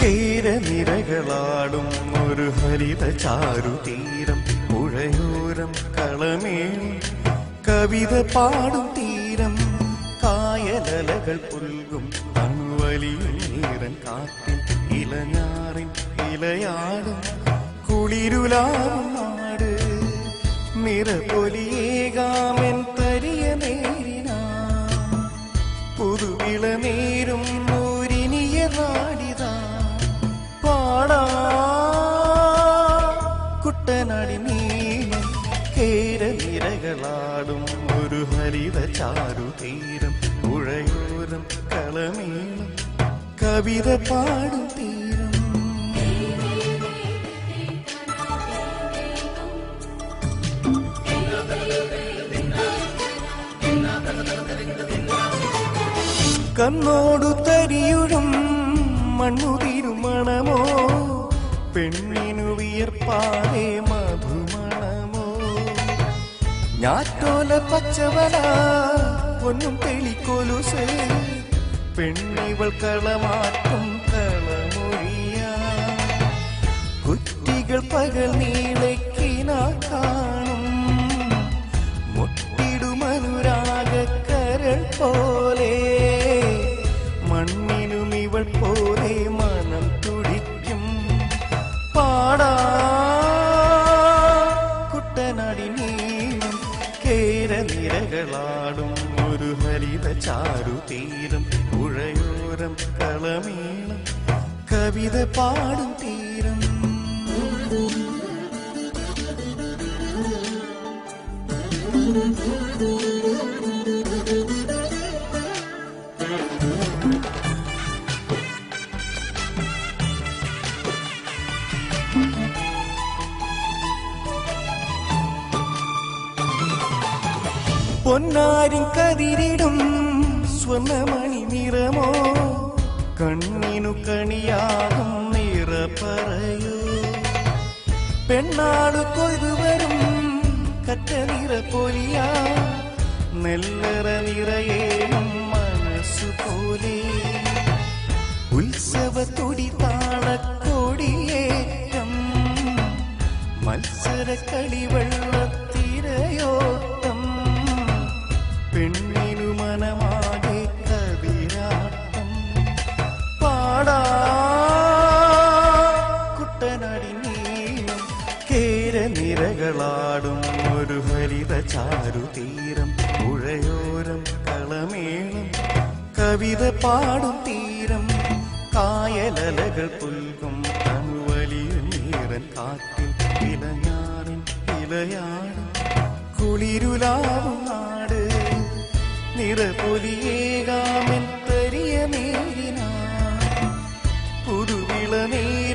കേരനിരകളാടും ഒരു ഹരിത ചാരുതീരം, പുഴയോരം കളമേളം കവിത പാടും തീരം, കായലലകൾ പുൽകും തണുവലിയും നീരൻ കാറ്റിൽ ഇലഞ്ഞാറിൻ ഇലയാടും കുളിരുലാവും നാട്, നിറപൊലിയേകാമെൻ തരിയ നേരിനാ പുതുവിള നേരും നൂരിനിയ നാടിതാ പാടാ കുട്ടനാടി നീളം. കേരനിരകളാടും ഒരു ഹരിത ചാരുതീരം, പുഴയോരം കളമേളം കവിത പാടും തീരം. കണ്ണോടു തരിയുഴും മണ്ണുതിരുമണമോ, പെണ്ണിനു വിയർപ്പാതെ മധുമണമോ, ഞാറ്റോല പച്ചവല പൊന്നും തെളിക്കൊലുസ്, പെണ്ണിവൾ കളമാറ്റും കളമൊഴിയ, കുറ്റികൾ പകൽ നീളക്കിനാ കാണും, മുട്ടിടുമനുരാഗക്കരൾ പോലെ, മണ്ണിനും ഇവൾ പോലെ മനം തുടിക്കും പാടാ കുട്ടനാടി നീളം. കേരനിരകളാടും ഒരു ഹരിത ചാരുതീരം, പുഴയോരം കളമേളം കവിത പാടും തീരം. പൊന്നാരിൻ കതിരിടും സ്വർണമണി നിറമോ, കണ്ണിനു കണിയാകും നിറ പറയൂ, പെണ്ണാടു കൊരുവരും കറ്റ നിറ പൊലിയാ, നെല്ലറ നിറയേനും മനസ്സു പോലെ, ഉത്സവ തുടി താളക്കൊടിയേറ്റം, മത്സര കളിവെള്ളത്തിരയോട്ടം, പെണ്ണിനു മനമാകെ കവിരാട്ടം പാടാ കുട്ടനാടി നീളം. കേരനിരകളാടും ഒരു ഹരിത ചാരുതീരം, പുഴയോരം കളമേളം കവിത പാടും തീരം, കായലലകൾ പുൽകും തണുവലിയും നീരൻ കാറ്റിൽ ഇലഞ്ഞാറിൻ ഇലയാടും കുളിരുലാവും നാട്, നിറപൊലിയേകാമെൻ തരിയ നേരിനാ പുതുവിള നേരും